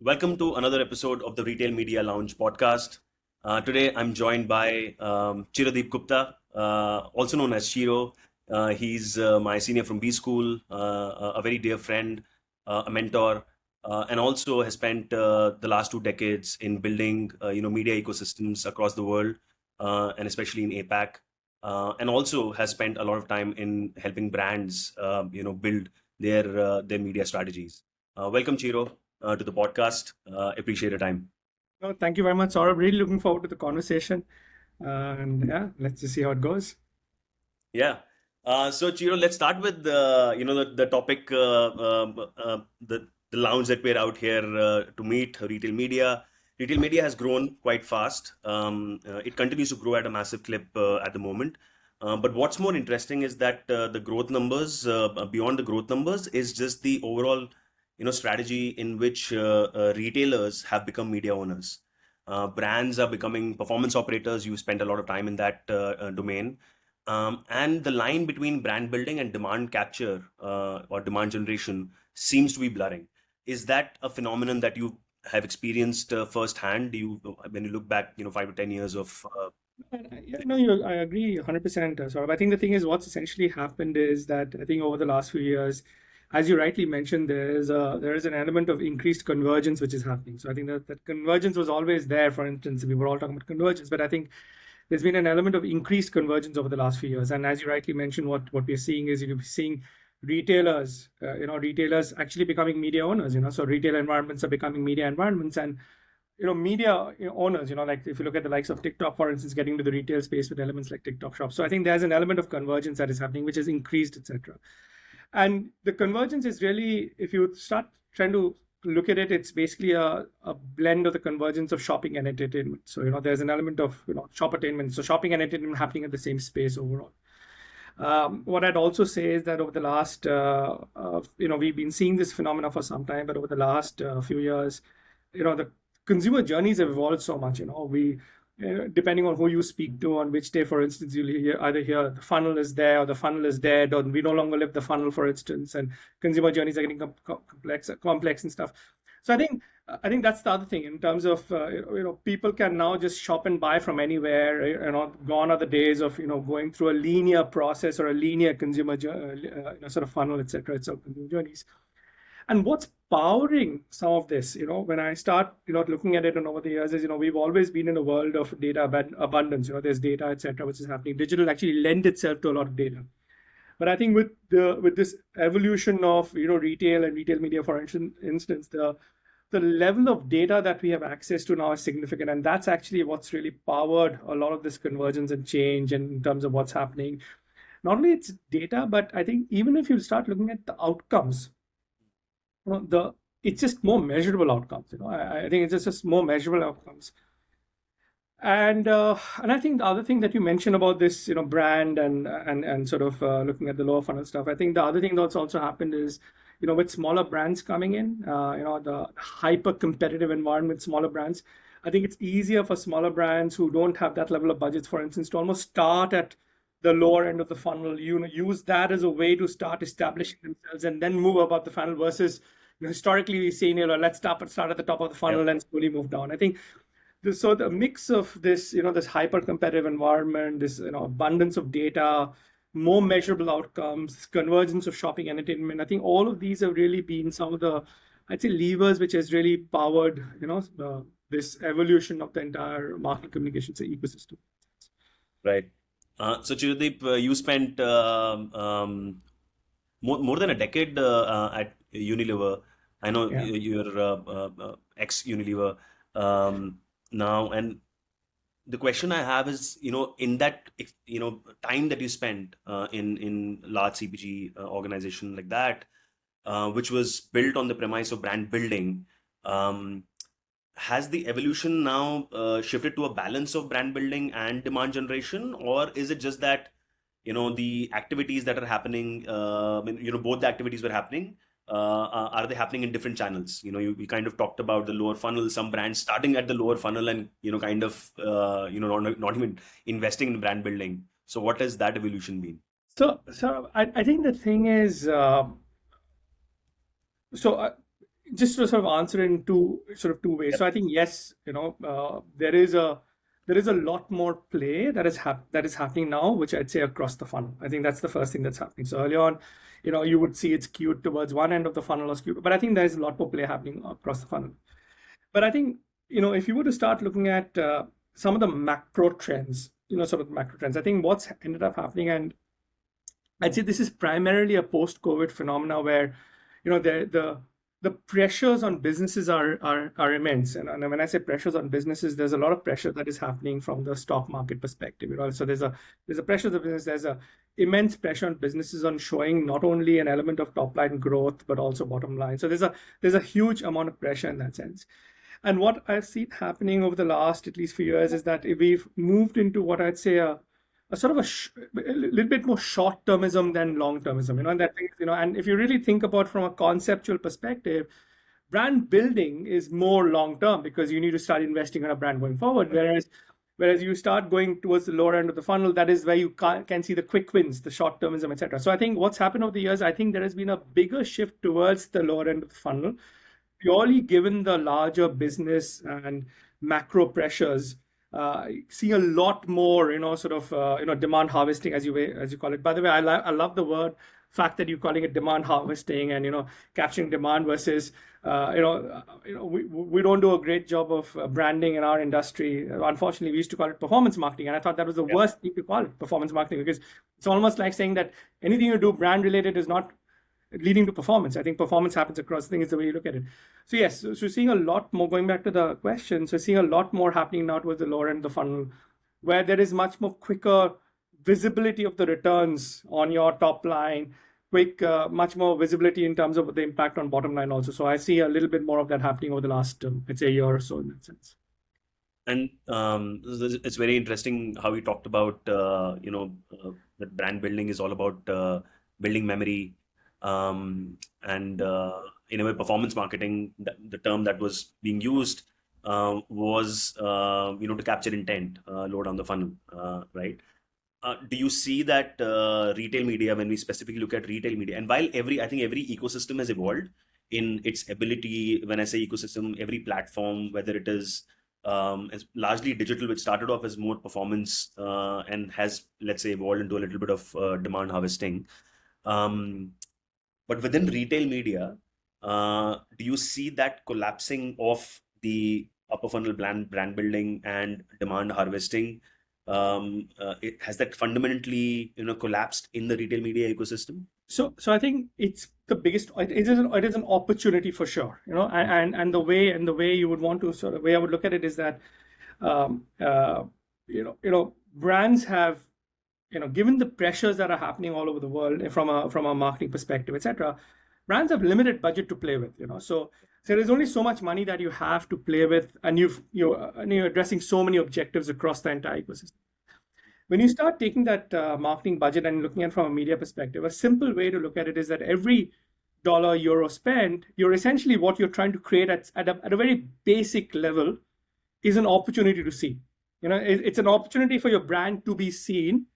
Welcome to another episode of the Retail Media Lounge podcast. Today, I'm joined by Chiradeep Gupta, also known as Shiro. He's my senior from B School, a very dear friend, a mentor, and also has spent the last 2 decades in building, media ecosystems across the world, and especially in APAC, and also has spent a lot of time in helping brands, build their media strategies. Welcome, Chiro, to the podcast. Appreciate your time. No, thank you very much, Saurabh. Really looking forward to the conversation. And yeah, let's just see how it goes. Yeah. So Chiro, let's start with the topic, the lounge that we're out here to meet retail media. Retail media has grown quite fast. It continues to grow at a massive clip at the moment. But what's more interesting is that the growth numbers, beyond the growth numbers, is just the overall, strategy in which retailers have become media owners. Brands are becoming performance operators. You spend a lot of time in that domain. And the line between brand building and demand capture or demand generation seems to be blurring. Is that a phenomenon that you have experienced firsthand? When you look back, 5 to 10 years of Yeah, no, I agree 100%, Saurabh. I think the thing is, what's essentially happened is that I think over the last few years, as you rightly mentioned, there is an element of increased convergence which is happening. So I think that convergence was always there. For instance, we were all talking about convergence, but I think there's been an element of increased convergence over the last few years. And as you rightly mentioned, what we're seeing is we're seeing retailers actually becoming media owners. So retail environments are becoming media environments, and media owners. Like if you look at the likes of TikTok, for instance, getting to the retail space with elements like TikTok Shop. So I think there's an element of convergence that is happening, which has increased, etc. And the convergence is really, if you start trying to look at it, it's basically a blend of the convergence of shopping and entertainment. So, there's an element of, shop attainment. So shopping and entertainment happening at the same space overall. What I'd also say is that over the last, we've been seeing this phenomena for some time, but over the last few years, the consumer journeys have evolved so much. Depending on who you speak to, on which day, for instance, you'll either hear the funnel is there or the funnel is dead, or we no longer live the funnel, for instance, and consumer journeys are getting complex and stuff. So I think that's the other thing in terms of people can now just shop and buy from anywhere. Gone are the days of going through a linear process or a linear consumer sort of funnel, etc. It's all consumer journeys. And what's powering some of this, when I start, looking at it and over the years is, we've always been in a world of data abundance. There's data, etc., which is happening. Digital actually lend itself to a lot of data. But I think with this evolution of retail and retail media, for instance, the level of data that we have access to now is significant, and that's actually what's really powered a lot of this convergence and change, and in terms of what's happening. Not only it's data, but I think even if you start looking at the outcomes, it's just more measurable outcomes. I think it's just more measurable outcomes. And I think the other thing that you mentioned about this, brand and sort of looking at the lower funnel stuff. I think the other thing that's also happened is, with smaller brands coming in, the hyper competitive environment, smaller brands. I think it's easier for smaller brands who don't have that level of budgets, for instance, to almost start at the lower end of the funnel. Use that as a way to start establishing themselves and then move above the funnel. Versus, historically we've seen, let's start at the top of the yeah. funnel and slowly move down. I think so the mix of this, this hyper competitive environment, this abundance of data, more measurable outcomes, convergence of shopping entertainment. I think all of these have really been some of the, I'd say, levers which has really powered this evolution of the entire marketing communications ecosystem. Right. So Chiradeep, you spent more than a decade at Unilever. I know Yeah. you're ex-Unilever now, and the question I have is, in that, time that you spent in large CPG organization like that, which was built on the premise of brand building, um, has the evolution now shifted to a balance of brand building and demand generation, or is it just that, the activities that are happening, both the activities were happening, are they happening in different channels? We kind of talked about the lower funnel, some brands starting at the lower funnel and, kind of, not even investing in brand building. So what has that evolution been? So I think the thing is, so just to sort of answer in two ways. Yep. So I think yes, there is a lot more play that is happening now, which I'd say across the funnel. I think that's the first thing that's happening. So early on, you would see it's skewed towards one end of the funnel or skewed, but I think there's a lot more play happening across the funnel. But I think, if you were to start looking at some of the macro trends, sort of macro trends, I think what's ended up happening, and I'd say this is primarily a post-COVID phenomena where, the pressures on businesses are immense. And when I say pressures on businesses, there's a lot of pressure that is happening from the stock market perspective. So there's a pressure on the business. There's a immense pressure on businesses on showing not only an element of top line growth but also bottom line. So there's a huge amount of pressure in that sense. And what I've seen happening over the last at least few years is that we've moved into what I'd say a sort of a little bit more short-termism than long-termism, and that thing, and if you really think about from a conceptual perspective, brand building is more long-term because you need to start investing in a brand going forward. Whereas you start going towards the lower end of the funnel, that is where you can see the quick wins, the short-termism, etc. So I think what's happened over the years, I think there has been a bigger shift towards the lower end of the funnel, purely given the larger business and macro pressures. See a lot more, demand harvesting, as you call it. By the way, I love the fact that you're calling it demand harvesting and capturing demand versus we don't do a great job of branding in our industry. Unfortunately, we used to call it performance marketing, and I thought that was the worst thing to call it, performance marketing, because it's almost like saying that anything you do brand related is not leading to performance. I think performance happens across things, is the way you look at it. So yes, so seeing a lot more, going back to the question, so seeing a lot more happening now towards the lower end of the funnel, where there is much more quicker visibility of the returns on your top line, much more visibility in terms of the impact on bottom line also. So I see a little bit more of that happening over the last, let's say, a year or so in that sense. And it's very interesting how you talked about, that brand building is all about building memory. And in a way, performance marketing, the term that was being used was, to capture intent low down the funnel, right? Do you see that retail media, when we specifically look at retail media, and while I think every ecosystem has evolved in its ability, when I say ecosystem, every platform, whether it is largely digital, which started off as more performance and has, let's say, evolved into a little bit of demand harvesting. But within retail media, do you see that collapsing of the upper funnel brand building and demand harvesting? Has that fundamentally, collapsed in the retail media ecosystem? So I think it's the biggest. It is an opportunity for sure. And the way you would want to way I would look at it is that, brands have, given the pressures that are happening all over the world from a marketing perspective, etc., brands have limited budget to play with. So there's only so much money that you have to play with, and you're addressing so many objectives across the entire ecosystem. When you start taking that marketing budget and looking at it from a media perspective, a simple way to look at it is that every dollar, euro spent, you're essentially, what you're trying to create at a very basic level is an opportunity to see. It's an opportunity for your brand to be seen.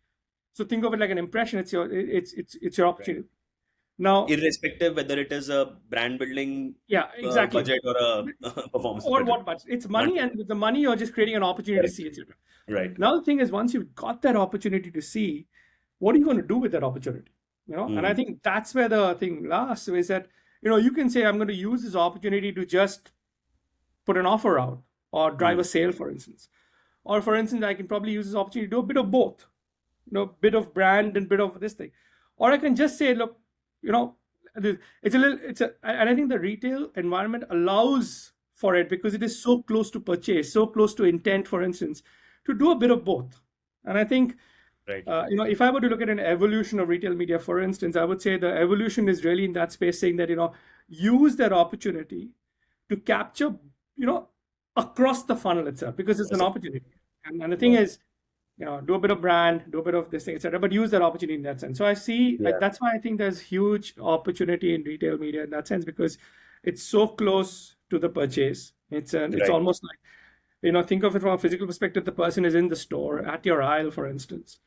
So think of it like an impression. It's your opportunity. Right. Now, irrespective whether it is a brand building budget or a performance or budget. What budget. It's money, and with the money you're just creating an opportunity to see, etc. Right. Now the thing is, once you've got that opportunity to see, what are you going to do with that opportunity? And I think that's where the thing lasts, is that you can say, I'm going to use this opportunity to just put an offer out or drive a sale, for instance. Or for instance, I can probably use this opportunity to do a bit of both. Bit of brand and bit of this thing. Or I can just say, look, and I think the retail environment allows for it because it is so close to purchase, so close to intent, for instance, to do a bit of both. And I think, right. If I were to look at an evolution of retail media, for instance, I would say the evolution is really in that space, saying that, use that opportunity to capture, across the funnel itself, because it's an opportunity. And the thing is, do a bit of brand, do a bit of this thing, etc., but use that opportunity in that sense. So I see, that's why I think there's huge opportunity in retail media in that sense, because it's so close to the purchase. It's almost like, think of it from a physical perspective. The person is in the store at your aisle, for instance,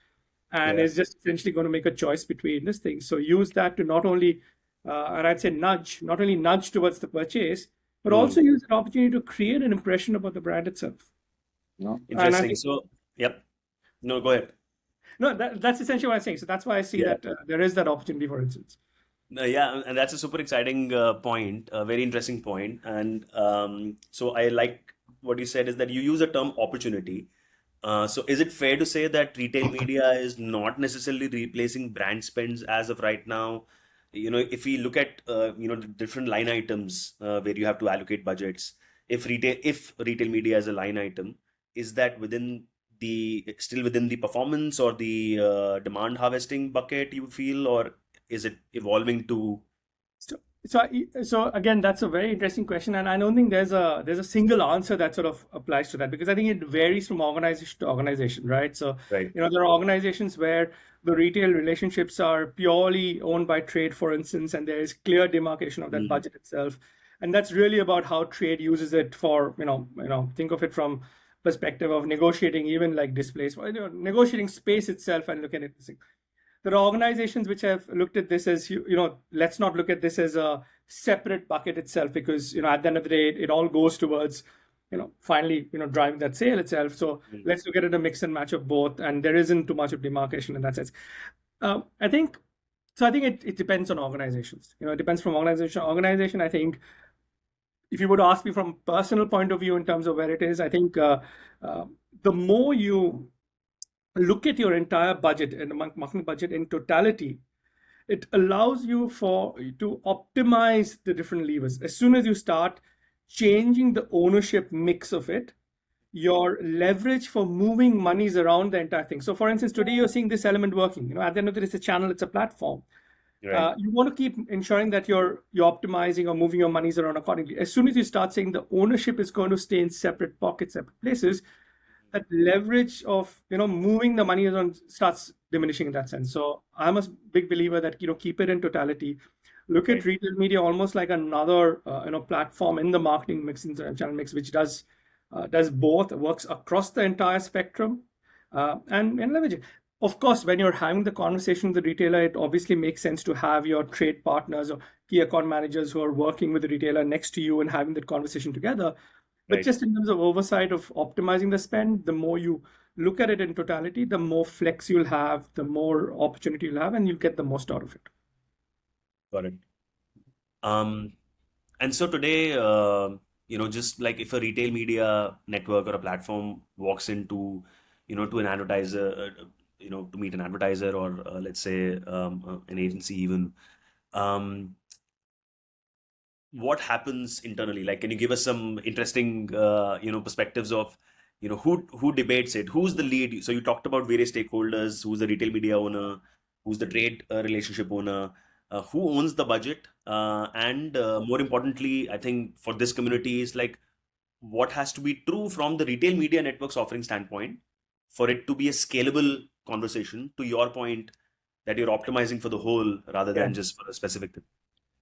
and is just essentially going to make a choice between this thing. So use that to not only and I'd say nudge, not only nudge towards the purchase, but Hmm. also use that opportunity to create an impression about the brand itself. And I Interesting. think So, yep. No, go ahead. no, that's essentially what I'm saying. So that's why I see Yeah. that there is that opportunity, for instance. No, yeah, and that's a super exciting point, a very interesting point. And so I like what you said is that you use the term opportunity. So is it fair to say that retail media is not necessarily replacing brand spends as of right now? If we look at the different line items where you have to allocate budgets, if retail media is a line item, is that still within the performance or the demand harvesting bucket you feel, or is it evolving to? So, so again, that's a very interesting question, and I don't think there's a single answer that sort of applies to that, because I think it varies from organization to organization, right? So, Right. there are organizations where the retail relationships are purely owned by trade, for instance, and there is clear demarcation of that Mm, budget itself, and that's really about how trade uses it for, think of it from perspective of negotiating, even like displays, negotiating space itself, and looking at this. There are organizations which have looked at this as, let's not look at this as a separate bucket itself, because at the end of the day it all goes towards finally driving that sale itself. So mm, let's look at it a mix and match of both, and there isn't too much of demarcation in that sense. I think so. I think it depends on organizations. It depends from organization to organization. I think if you would ask me from personal point of view in terms of where it is, I think uh, the more you look at your entire budget and the marketing budget in totality, it allows you to optimize the different levers. As soon as you start changing the ownership mix of it, your leverage for moving monies around the entire thing. So for instance, today you're seeing this element working. At the end of it, it's a channel, it's a platform. right. You want to keep ensuring that you're optimizing or moving your monies around accordingly. As soon as you start saying the ownership is going to stay in separate pockets, separate places, that leverage of moving the money around starts diminishing in that sense. So I'm a big believer that keep it in totality. Look at Right. retail media almost like another platform in the marketing mix, in the channel mix, which does both, works across the entire spectrum, and leverage it. Of course, when you're having the conversation with the retailer, it obviously makes sense to have your trade partners or key account managers who are working with the retailer next to you and having that conversation together. But Right. just in terms of oversight of optimizing the spend, the more you look at it in totality, the more flex you'll have, the more opportunity you'll have, and you'll get the most out of it. Got it. Um, and so today, just like if a retail media network or a platform walks into, to an advertiser, to meet an advertiser or let's say an agency even, um, what happens internally? Like, can you give us some interesting, perspectives of, who debates it? Who's the lead? So you talked about various stakeholders. Who's the retail media owner? Who's the trade relationship owner? Who owns the budget? And more importantly, I think for this community is like, what has to be true from the retail media network's offering standpoint for it to be a scalable conversation. To your point, that you're optimizing for the whole rather Yeah. than just for a specific thing.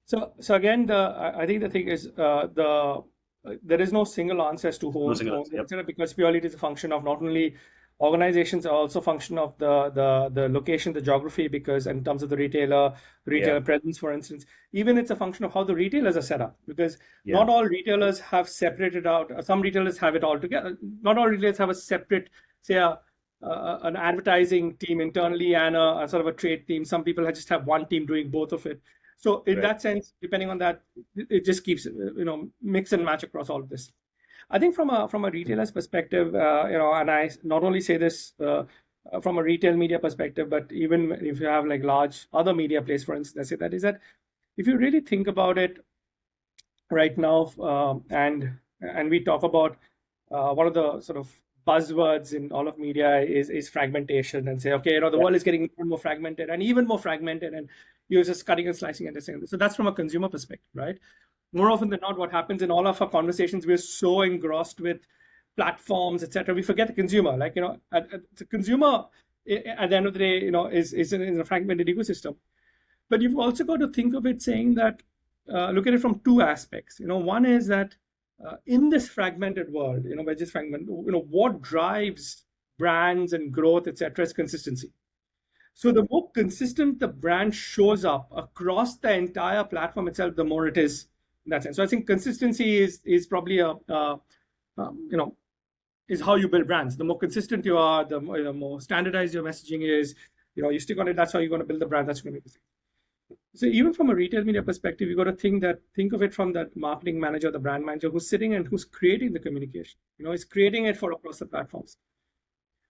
So again, I think the thing is there is no single answer as to No who single owns answer. it, Yep. etc., because purely it is a function of not only organizations are also a function of the location, the geography, because in terms of the Yeah. retailer presence, for instance, even it's a function of how the retailers are set up, because Yeah. not all retailers have separated out. Some retailers have it all together. Not all retailers have a separate, say, an advertising team internally and a sort of a trade team. Some people just have one team doing both of it. So in Right. that sense, depending on that, it just keeps mix and match across all of this. I think from a retailer's perspective, and I not only say this from a retail media perspective, but even if you have like large other media plays, for instance, I say that is that if you really think about it right now, and we talk about one of the sort of buzzwords in all of media is fragmentation, and say, okay, the Yeah. world is getting more and more fragmented and even more fragmented, and you're just cutting and slicing and this. So that's from a consumer perspective, right? More often than not, what happens in all of our conversations, we're so engrossed with platforms, etc., we forget the consumer. Like, the consumer at the end of the day, is in a fragmented ecosystem. But you've also got to think of it saying that, look at it from two aspects. One is that in this fragmented world, where just fragment, what drives brands and growth, etc., is consistency. So the more consistent the brand shows up across the entire platform itself, the more it is in that sense. So I think consistency is probably you know, is how you build brands. The more consistent you are, the more standardized your messaging is. You stick on it. That's how you're going to build the brand. That's going to be the thing. So even from a retail media perspective, you got to think of it from that marketing manager, the brand manager who's sitting and who's creating the communication. Is creating it for across the platforms.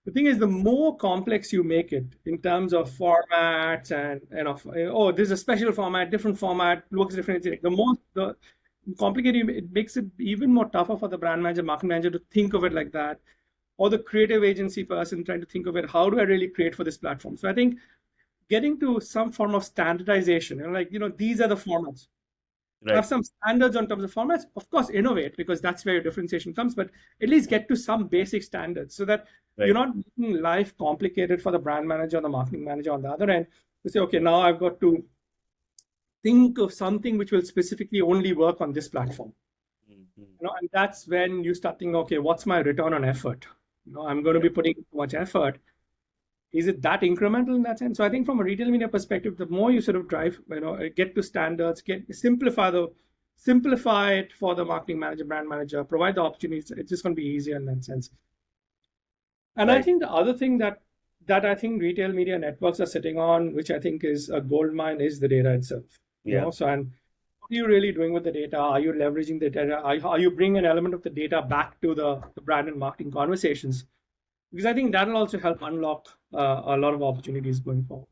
The thing is, the more complex you make it in terms of formats and there's a special format, different format, looks different. The complicated it makes it even more tougher for the brand manager, marketing manager to think of it like that, or the creative agency person trying to think of it. How do I really create for this platform? So I think getting to some form of standardization, these are the formats. Right. Have some standards on terms of formats. Of course, innovate because that's where your differentiation comes. But at least get to some basic standards so that you're not making life complicated for the brand manager or the marketing manager on the other end. To say, okay, now I've got to think of something which will specifically only work on this platform. And that's when you start thinking, okay, what's my return on effort? I'm going to be putting too much effort. Is it that incremental in that sense? So I think from a retail media perspective, the more you sort of drive, get to standards, simplify it for the marketing manager, brand manager, provide the opportunities. It's just going to be easier in that sense. And I think the other thing that I think retail media networks are sitting on, which I think is a gold mine, is the data itself. So and what are you really doing with the data? Are you leveraging the data? Are you bringing an element of the data back to the brand and marketing conversations? Because I think that'll also help unlock a lot of opportunities going forward.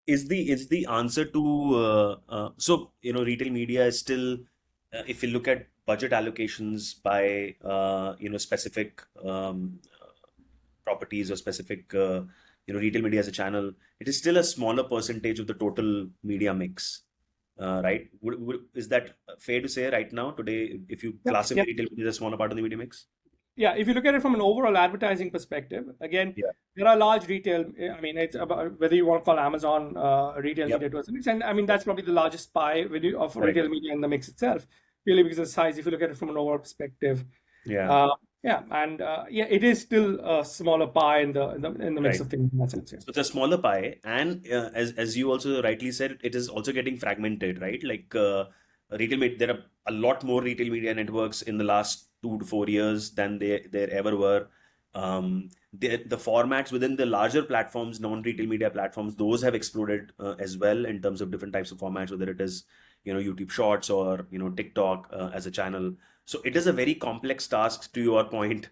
Is the answer to so retail media is still if you look at budget allocations by specific properties or specific retail media as a channel, it is still a smaller percentage of the total media mix, right? Is that fair to say right now today? If you classify retail media as a smaller part of the media mix? Yeah, if you look at it from an overall advertising perspective, again, there are large retail. I mean, it's about whether you want to call Amazon retail media to a extent. I mean, that's probably the largest pie of retail media in the mix itself, really because of the size. If you look at it from an overall perspective, it is still a smaller pie in the mix of things in that sense. So it's a smaller pie, and as you also rightly said, it is also getting fragmented, right? Like retail media, there are a lot more retail media networks in the last 2 to 4 years than there ever were. The formats within the larger platforms, non-retail media platforms, those have exploded as well in terms of different types of formats, whether it is YouTube Shorts or TikTok as a channel. So it is a very complex task, to your point,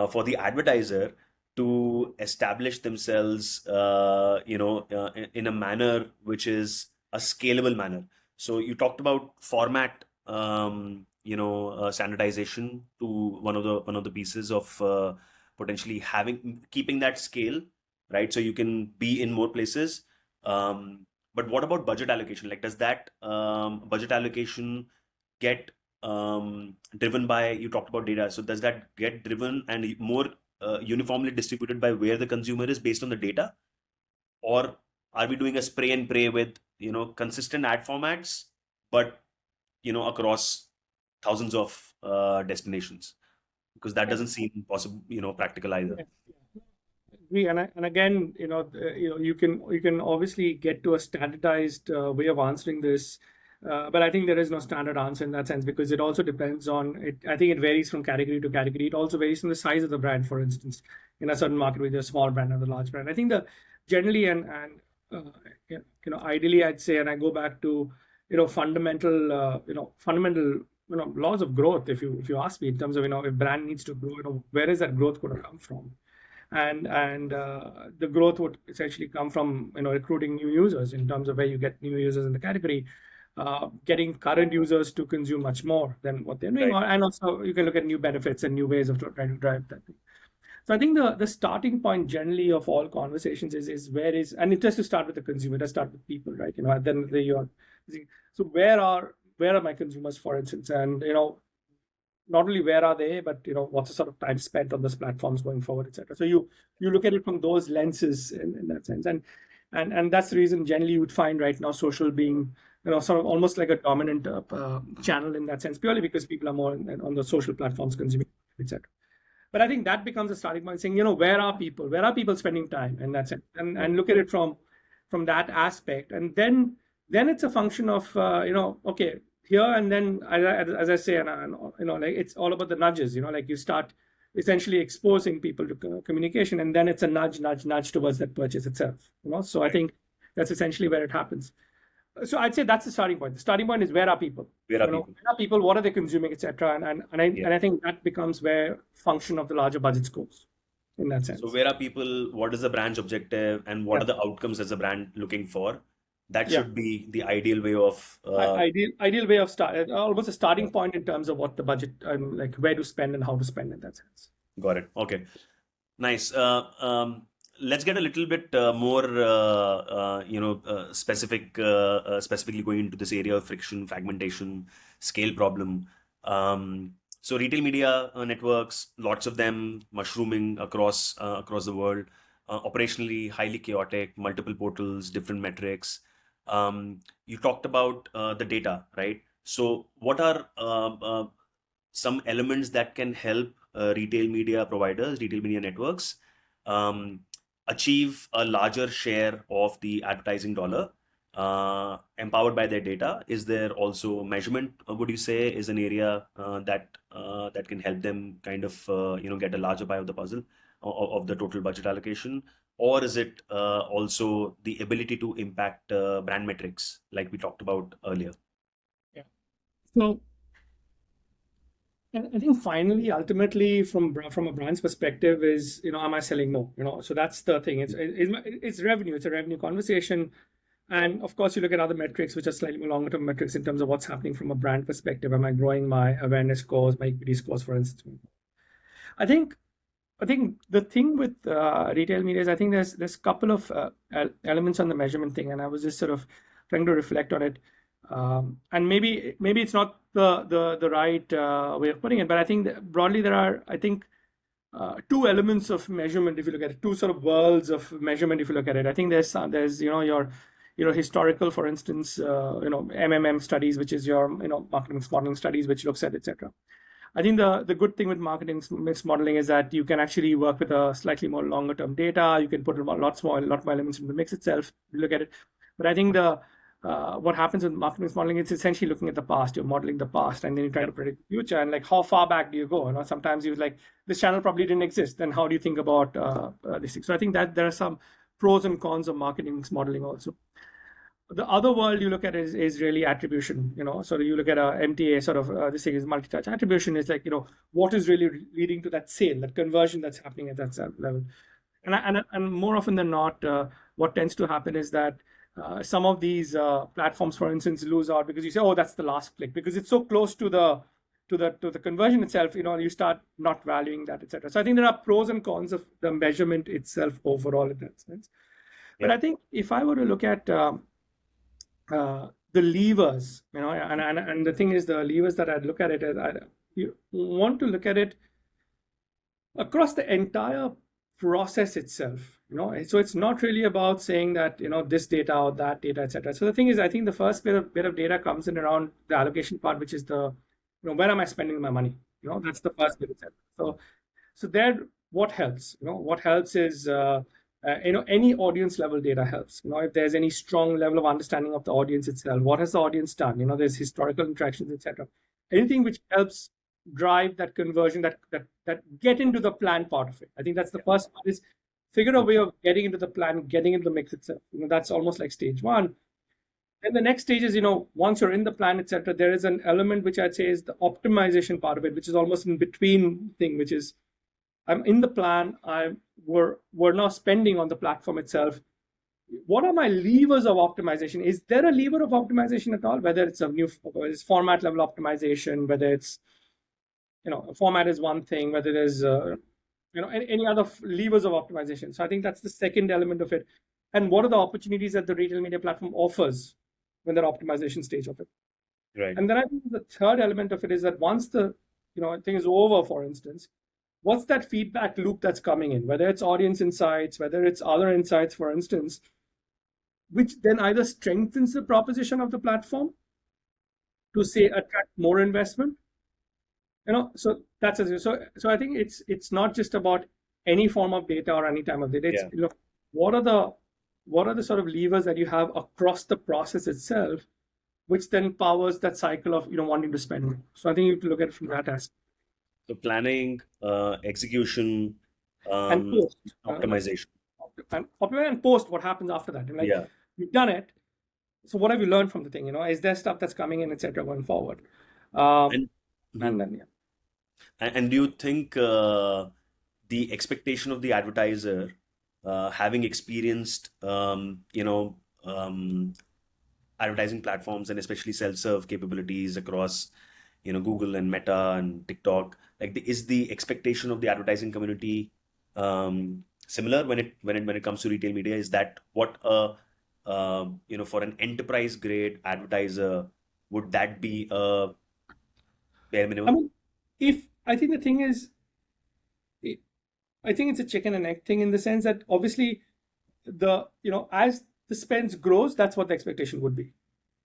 for the advertiser to establish themselves, in a manner which is a scalable manner. So you talked about format, standardization to one of the pieces of potentially keeping that scale, right? So you can be in more places. But what about budget allocation? Like, does that budget allocation get driven by, you talked about data, so does that get driven and more uniformly distributed by where the consumer is based on the data? Or are we doing a spray and pray with consistent ad formats, but across thousands of destinations? Because that doesn't seem possible, practical either. Agree, and again, you can obviously get to a standardized way of answering this, but I think there is no standard answer in that sense because it also depends on it. I think it varies from category to category. It also varies from the size of the brand. For instance, in a certain market with a small brand and a large brand, I think generally ideally, I'd say, and I go back to fundamental laws of growth. If you ask me in terms of if brand needs to grow, where is that growth going to come from? And the growth would essentially come from recruiting new users in terms of where you get new users in the category, getting current users to consume much more than what they're doing, and also you can look at new benefits and new ways of trying to drive that thing. So I think the starting point generally of all conversations is and it has to start with the consumer. It has to start with people, right? Then so where are my consumers, for instance, and not only where are they, but what's the sort of time spent on those platforms going forward, etc. So you look at it from those lenses in that sense, and that's the reason generally you would find right now social being sort of almost like a dominant channel in that sense, purely because people are more on the social platforms consuming, etc. But I think that becomes a starting point, saying, where are people? Where are people spending time? And that's it. And look at it from that aspect. And then it's a function of, okay, here and then, as I say, and like it's all about the nudges, like you start essentially exposing people to communication, and then it's a nudge towards that purchase itself. So I think that's essentially where it happens. So I'd say that's the starting point. The starting point is, where are people? Where are people? Where are people? What are they consuming, etc. And I think that becomes where function of the larger budgets goes in that sense. So where are people? What is the brand's objective, and what are the outcomes as a brand looking for? That should be the ideal way of ideal way of almost a starting point in terms of what the budget like where to spend and how to spend in that sense. Got it. Okay, nice. Let's get a little bit more, specifically going into this area of friction, fragmentation, scale problem. So retail media networks, lots of them mushrooming across the world, operationally highly chaotic, multiple portals, different metrics. You talked about the data, right? So what are some elements that can help retail media providers, retail media networks, achieve a larger share of the advertising dollar, empowered by their data? Is there also measurement, would you say, is an area that can help them kind of get a larger pie of the puzzle of the total budget allocation? Or is it also the ability to impact brand metrics like we talked about earlier? Yeah. So I think finally, ultimately, from a brand's perspective, is am I selling more? So that's the thing. It's revenue. It's a revenue conversation, and of course, you look at other metrics which are slightly more longer term metrics in terms of what's happening from a brand perspective. Am I growing my awareness scores, my equity scores, for instance? I think the thing with retail media is, I think there's a couple of elements on the measurement thing, and I was just sort of trying to reflect on it. And maybe it's not the right way of putting it, but I think that broadly there are, I think, two elements of measurement if you look at it, two sort of worlds of measurement if you look at it. I think there's your historical, for instance, MMM studies, which is your marketing mix modeling studies, which looks at etc. I think the good thing with marketing mix modeling is that you can actually work with a slightly more longer term data. You can put a lot more elements in the mix itself. You look at it, but I think what happens with marketing mix modeling, it's essentially looking at the past. You're modeling the past, and then you try to predict the future. And like, how far back do you go? Sometimes you like, this channel probably didn't exist. Then how do you think about this thing? So I think that there are some pros and cons of marketing mix modeling also. The other world you look at is really attribution. So you look at a MTA sort of this thing is multi-touch attribution. Is like what is really leading to that sale, that conversion that's happening at that level. And more often than not, what tends to happen is that some of these platforms, for instance, lose out because you say, oh, that's the last click, because it's so close to the conversion itself. You start not valuing that, etc. So I think there are pros and cons of the measurement itself overall in that sense. But I think if I were to look at the levers, and the thing is, the levers that I'd look at it as, you want to look at it across the entire process itself. So it's not really about saying that this data or that data, etc. So the thing is, I think the first bit of data comes in around the allocation part, which is the where am I spending my money? That's the first bit itself. So there, what helps? What helps is any audience level data helps. If there's any strong level of understanding of the audience itself, what has the audience done? There's historical interactions, etc. Anything which helps drive that conversion, that get into the plan part of it. I think that's the first part, is figure a way of getting into the plan, getting into the mix itself. That's almost like stage one. Then the next stage is, once you're in the plan, etc., there is an element which I'd say is the optimization part of it, which is almost in between thing, which is, I'm in the plan, we're now spending on the platform itself. What are my levers of optimization? Is there a lever of optimization at all? Whether it's it's format level optimization, whether it's format is one thing, whether there's any other levers of optimization. So I think that's the second element of it. And what are the opportunities that the retail media platform offers when they're optimization stage of it? Right. And then I think the third element of it is that once the thing is over, for instance, what's that feedback loop that's coming in? Whether it's audience insights, whether it's other insights, for instance, which then either strengthens the proposition of the platform to say attract more investment. So That's it. So I think it's not just about any form of data or any time of data. It's Yeah. what are the sort of levers that you have across the process itself, which then powers that cycle of wanting to spend. So I think you have to look at it from that aspect. So planning, execution, And um, post, optimization. and post, what happens after that? And like Yeah. you've done it. So what have you learned from the thing? Is there stuff that's coming in, etc., going forward? And And mhm. then And do you think the expectation of the advertiser, having experienced, advertising platforms and especially self-serve capabilities across, Google and Meta and TikTok, like is the expectation of the advertising community similar when it comes to retail media? Is that what for an enterprise grade advertiser, would that be a bare I minimum? mean, if I think the thing is, I think it's a chicken and egg thing in the sense that obviously as the spends grows, that's what the expectation would be,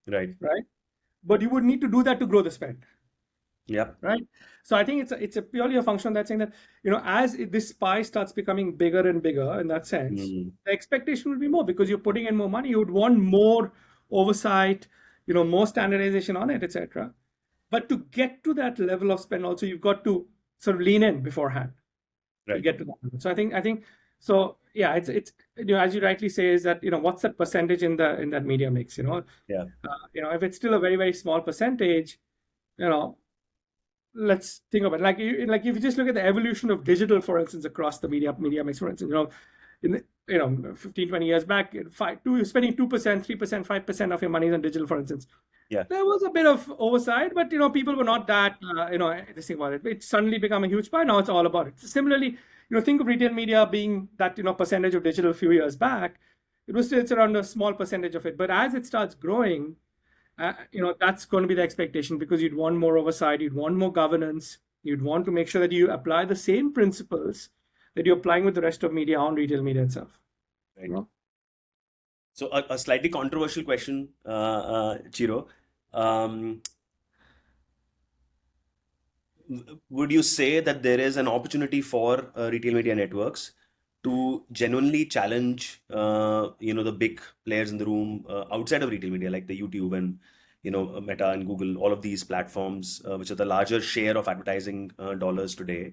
Right. right? But you would need to do that to grow the spend, Yep. right? So I think it's a purely a function of that saying that as this pie starts becoming bigger and bigger in that sense, Mm, the expectation will be more because you're putting in more money. You would want more oversight, more standardization on it, etc. But to get to that level of spend, also you've got to sort of lean in beforehand to right. get to that level. So I think so. Yeah, it's as you rightly say, is that what's that percentage in that media mix? Yeah. If it's still a very very small percentage, you know, let's think of it like if you just look at the evolution of digital, for instance, across the media mix, for instance, in the, 15, 20 years back, you're spending 2%, 3%, 5% of your money on digital, for instance. Yeah. There was a bit of oversight, but people were not that this thing about it. It's suddenly become a huge pie. Now it's all about it. Similarly, think of retail media being that percentage of digital a few years back. It's around a small percentage of it, but as it starts growing, that's going to be the expectation because you'd want more oversight, you'd want more governance, you'd want to make sure that you apply the same principles that you're applying with the rest of media on retail media itself. You Right. know? So a slightly controversial question, Chiro. Um, would you say that there is an opportunity for retail media networks to genuinely challenge, the big players in the room outside of retail media, like the YouTube and, Meta and Google, all of these platforms, which are the larger share of advertising dollars today?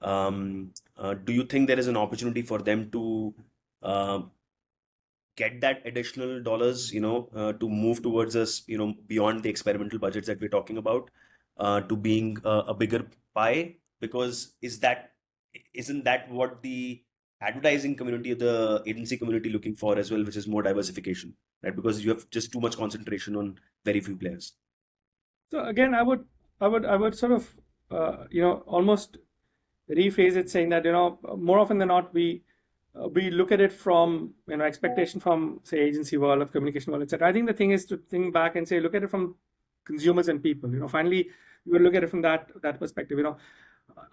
Do you think there is an opportunity for them to uh, get that additional dollars, to move towards us, beyond the experimental budgets that we're talking about, to being a bigger pie? Because isn't that what the advertising community or the agency community looking for as well, which is more diversification, right? Because you have just too much concentration on very few players. So again, I would sort of, almost rephrase it saying that, more often than not, we look at it from, expectation from, say, agency world or communication world, etc. I think the thing is to think back and say, look at it from consumers and people. Finally, you will look at it from that perspective.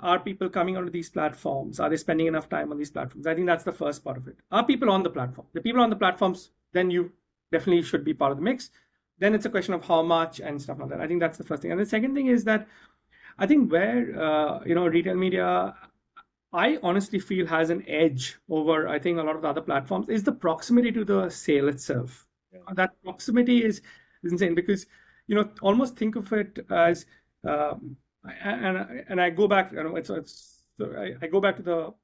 Are people coming onto these platforms? Are they spending enough time on these platforms? I think that's the first part of it. Are people on the platform? The people on the platforms, then you definitely should be part of the mix. Then it's a question of how much and stuff like that. I think that's the first thing. And the second thing is that I think where retail media, I honestly feel has an edge over I think a lot of the other platforms is the proximity to the sale itself. Yeah. That proximity is insane because almost think of it as and I go back I go back to the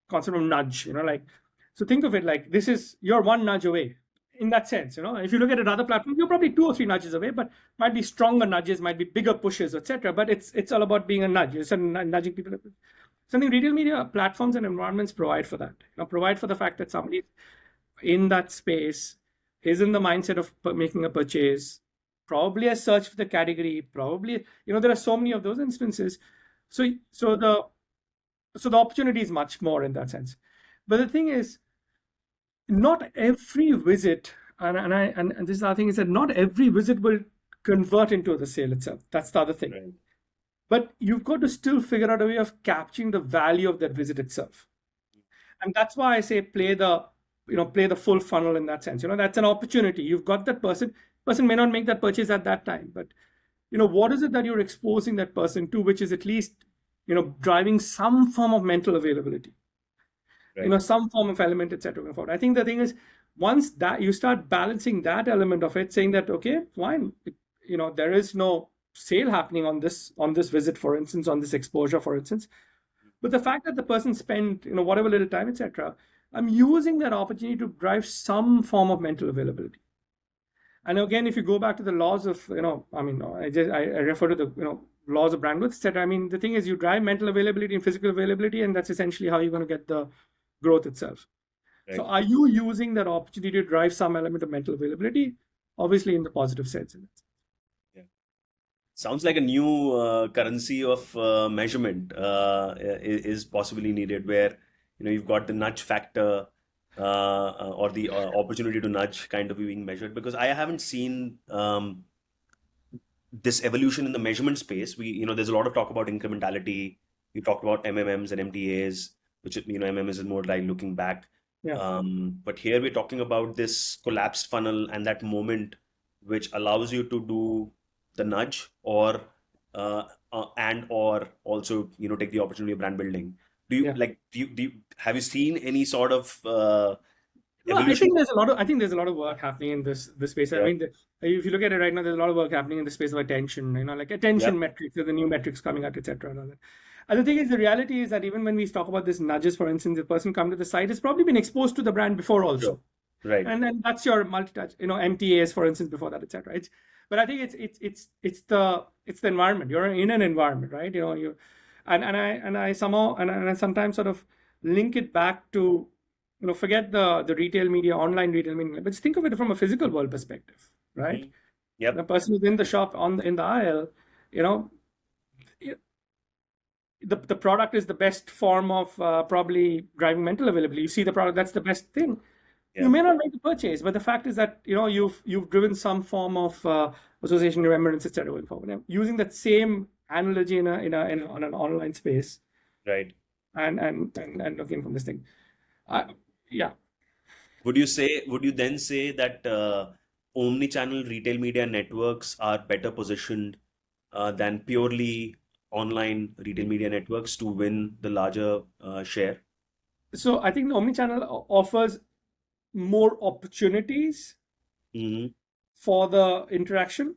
concept of nudge. Like so think of it like this is you're one nudge away in that sense. If you look at another platform, you're probably 2 or 3 nudges away, but might be stronger nudges, might be bigger pushes, etc. But it's all about being a nudge. It's nudging people. Something retail media platforms and environments provide for that. Provide for the fact that somebody in that space is in the mindset of making a purchase, probably has searched for the category, probably there are so many of those instances. So the opportunity is much more in that sense. But the thing is, not every visit, and this is the other thing is that not every visit will convert into the sale itself. That's the other thing. Right. But you've got to still figure out a way of capturing the value of that visit itself. And that's why I say play the full funnel in that sense. That's an opportunity. You've got that person may not make that purchase at that time, but what is it that you're exposing that person to, which is at least, driving some form of mental availability, Right. some form of element, etc. Going forward. I think the thing is, once that you start balancing that element of it, saying that, okay, fine, there is no sale happening on this visit, for instance, on this exposure, for instance, but the fact that the person spent, whatever little time, etc., I'm using that opportunity to drive some form of mental availability. And again, if you go back to the laws of, I mean, I refer to the, laws of brand growth, etc. I mean, the thing is, you drive mental availability and physical availability, and that's essentially how you're going to get the growth itself. So, Right. are you using that opportunity to drive some element of mental availability? Obviously, in the positive sense. Yeah. Sounds like a new currency of measurement is possibly needed, where you've got the nudge factor or the opportunity to nudge kind of being measured. Because I haven't seen this evolution in the measurement space. There's a lot of talk about incrementality. You talked about MMMs and MTAs, which MMs is more like looking back. Yeah. But here we're talking about this collapsed funnel and that moment which allows you to do the nudge or and or also take the opportunity of brand building. Do you Yeah. like do you have you seen any sort of No, I evolution? think there's a lot of work happening in this space. I Yeah, mean, if you look at it right now, there's a lot of work happening in the space of attention. Like attention yeah, metrics, the new metrics coming out, etc. And all that. And the thing is, the reality is that even when we talk about this nudges, for instance, the person come to the site has probably been exposed to the brand before sure, also, right, and then that's your multi-touch, MTAs, for instance, before that, etc. But I think it's the environment. You're in an environment, right? And I sometimes sort of link it back to, forget the retail media, online retail media, but just think of it from a physical world perspective, right? Mhm. The Yep, person who's in the shop in the aisle, you know, the product is the best form of probably driving mental availability. You see the product, that's the best thing. You yeah, may not make the purchase, but the fact is that you've driven some form of association, remembrance, etc. Going forward. Now, using that same analogy on an online space, right. and looking from this thing, I, yeah. Would you then say that omni-channel retail media networks are better positioned than purely online retail media networks to win the larger share? So I think the omnichannel offers more opportunities Hmm. for the interaction.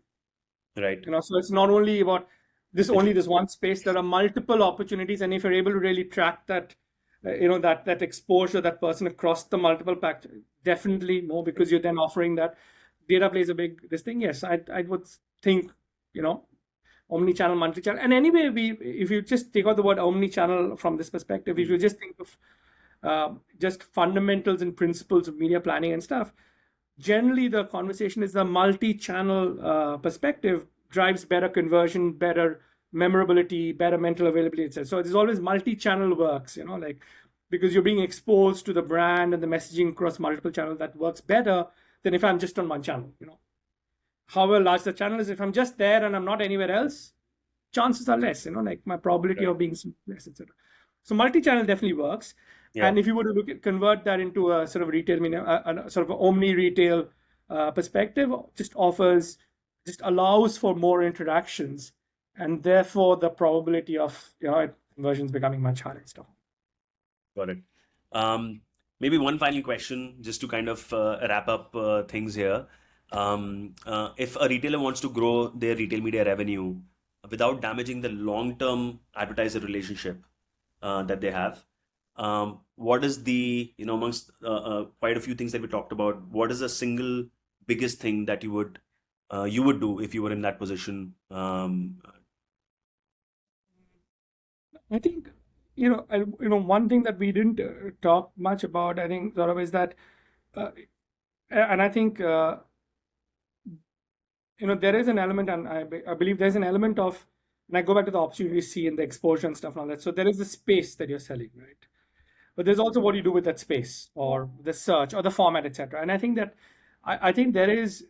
Right. So it's not only about only Digital. this one space. There are multiple opportunities, and if you're able to really track that, that exposure, that person across the multiple pack, definitely more, because you're then offering that. Data plays a big this thing. Yes, I would think, omni-channel, multi-channel, and anyway, if you just take out the word omni-channel from this perspective, if Mm. you just think of just fundamentals and principles of media planning and stuff, generally the conversation is the multi-channel perspective drives better conversion, better memorability, better mental availability, etc. So there's always multi-channel works, like, because you're being exposed to the brand and the messaging across multiple channels, that works better than if I'm just on one channel. However large the channel is, if I'm just there and I'm not anywhere else, chances are less, like my probability Right. of being less, etc. So multi-channel definitely works. Yeah. And if you were to convert that into a sort of retail, a sort of omni retail perspective, just allows for more interactions, and therefore the probability of conversions becoming much higher and stuff. Got it. Um, Maybe one final question, just to kind of wrap up things here. If a retailer wants to grow their retail media revenue without damaging the long-term advertiser relationship that they have, what is amongst quite a few things that we talked about, what is the single biggest thing that you would do if you were in that position? I think one thing that we didn't talk much about, I think, Saurabh, is that, and I think there is an element, and I believe there's an element of, and I go back to the opportunity we see in the exposure and stuff and all that. So there is the space that you're selling, right? But there's also what you do with that space, or the search, or the format, etc. And I think that I think there is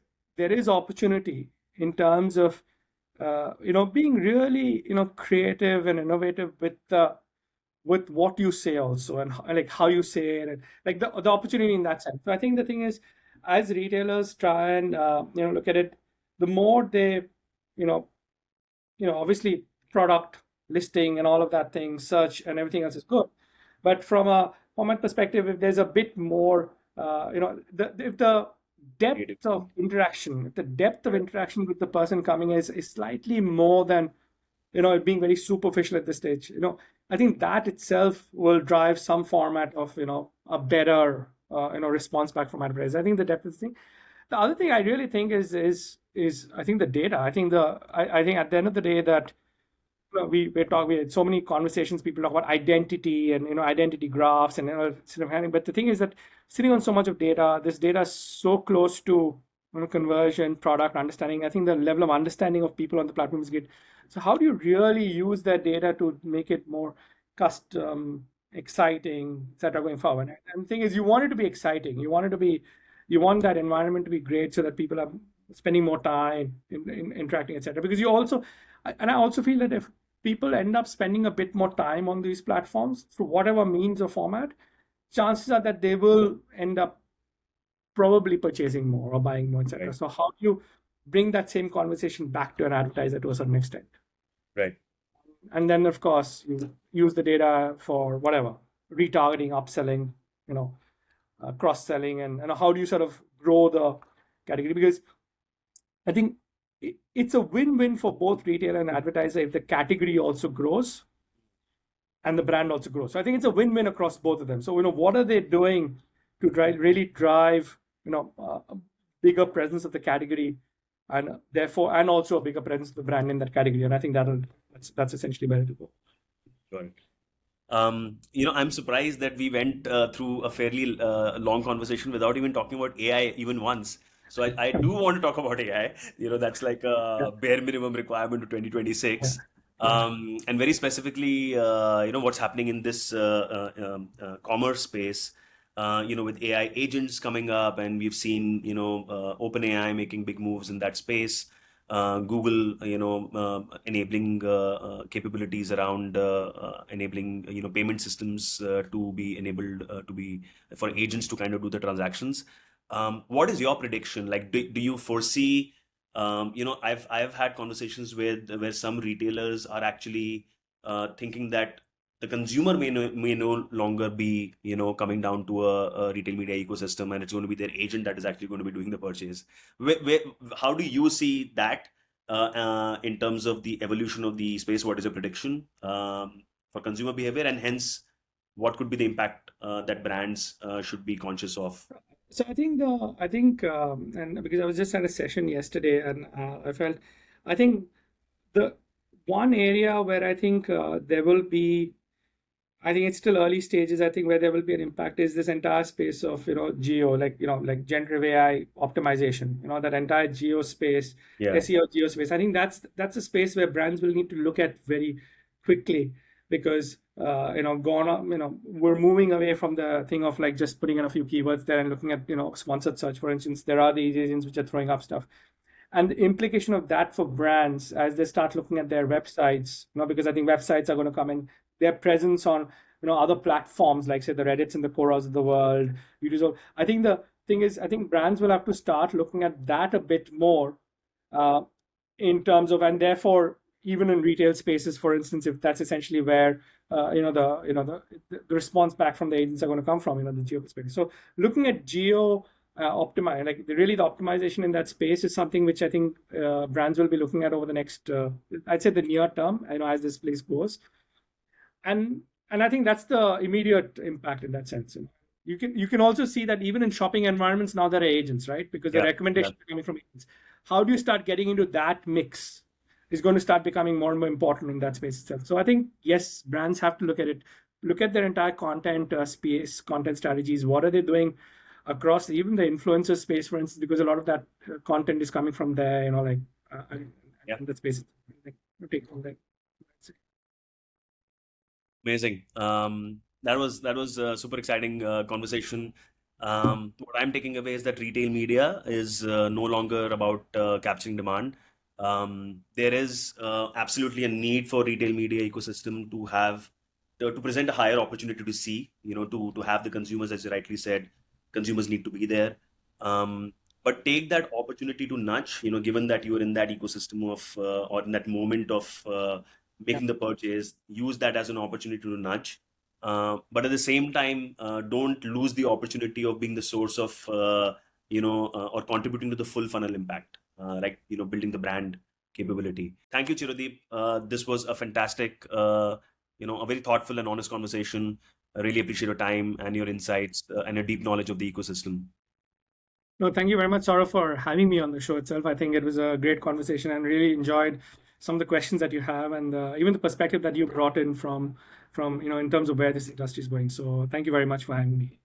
opportunity in terms of being really creative and innovative with what you say also, and like how you say it, and like the opportunity in that sense. So I think the thing is, as retailers try and look at it, the more they you know obviously product listing and all of that thing, search and everything else is good. But from a format perspective, if there's a bit more, if the Creative. depth of interaction, if the depth of interaction with the person coming is slightly more than, it being very superficial at this stage, I think that itself will drive some format of, a better, response back from advertisers. I think the depth is the thing. The other thing I really think is I think the data. I think at the end of the day that we had so many conversations. People talk about identity and identity graphs and sort of having. But the thing is that sitting on so much of data, this data is so close to conversion, product understanding. I think the level of understanding of people on the platform is good. So how do you really use that data to make it more custom, exciting, etc. going forward? And the thing is, you want it to be exciting. You want that environment to be great so that people are spending more time in interacting, etc. Because I also feel that if people end up spending a bit more time on these platforms through whatever means or format, chances are that they will end up probably purchasing more or buying more, etc. Right. So how do you bring that same conversation back to an advertiser to a certain extent? Right. And then, of course, you use the data for whatever, retargeting, upselling, cross-selling, and how do you sort of grow the category? Because I think it's a win-win for both retailer and advertiser if the category also grows and the brand also grows. So I think it's a win-win across both of them. So, what are they doing to really drive, a bigger presence of the category and therefore, and also a bigger presence of the brand in that category. And I think that's essentially where it will go. Got it. I'm surprised that we went through a fairly long conversation without even talking about AI even once. So I do want to talk about AI. That's like Yeah. a bare minimum requirement to Yeah. 2026. Yeah. And very specifically, what's happening in this commerce space, with AI agents coming up, and we've seen, OpenAI making big moves in that space. Google, enabling capabilities around enabling, payment systems to be enabled to be for agents to kind of do the transactions. What is your prediction? Like, do you foresee, I've had conversations with where some retailers are actually thinking that the consumer may no longer be, coming down to a retail media ecosystem, and it's going to be their agent that is actually going to be doing the purchase. Where, how do you see that in terms of the evolution of the space? What is your prediction for consumer behavior, and hence what could be the impact that brands should be conscious of? So and because I was just at a session yesterday, and I think the one area where I think there will be, I think it's still early stages. I think where there will be an impact is this entire space of geo, like generative AI optimization. That entire geo space, Yeah. SEO geo space. I think that's a space where brands will need to look at very quickly because gone on. We're moving away from the thing of like just putting in a few keywords there and looking at sponsored search, for instance. There are these agents which are throwing up stuff, and the implication of that for brands as they start looking at their websites, because I think websites are going to come in, their presence on other platforms like say the Reddits and the Quoras of the world, videos. I think the thing is, I think brands will have to start looking at that a bit more uh, in terms of, and therefore even in retail spaces, for instance, if that's essentially where the response back from the agents are going to come from, the geo perspective. So looking at geo optimize, like really the optimization in that space is something which I think brands will be looking at over the next, I'd say the near term, as this place goes. And I think that's the immediate impact in that sense. You can also see that even in shopping environments now there are agents, right? Because the Yeah. Yeah. recommendations are coming from agents. How do you start getting into that mix is going to start becoming more and more important in that space itself. So I think yes, brands have to look at it, look at their entire content space, content strategies. What are they doing across even the influencer space, for instance, because a lot of that content is coming from there, and Yeah. that space. Like, take from there. Amazing. That was a super exciting conversation. What I'm taking away is that retail media is no longer about capturing demand. There is absolutely a need for retail media ecosystem to have to present a higher opportunity to see, to have the consumers, as you rightly said, consumers need to be there. but take that opportunity to nudge, given that you're in that ecosystem of or in that moment of Yeah. making the purchase, use that as an opportunity to nudge. But at the same time, don't lose the opportunity of being the source of, or contributing to the full funnel impact, like, building the brand capability. Thank you, Chiradeep. This was a fantastic, a very thoughtful and honest conversation. I really appreciate your time and your insights and your deep knowledge of the ecosystem. No, thank you very much, Saurabh, for having me on the show itself. I think it was a great conversation and really enjoyed some of the questions that you have and even the perspective that you brought in from in terms of where this industry is going. So thank you very much for having me.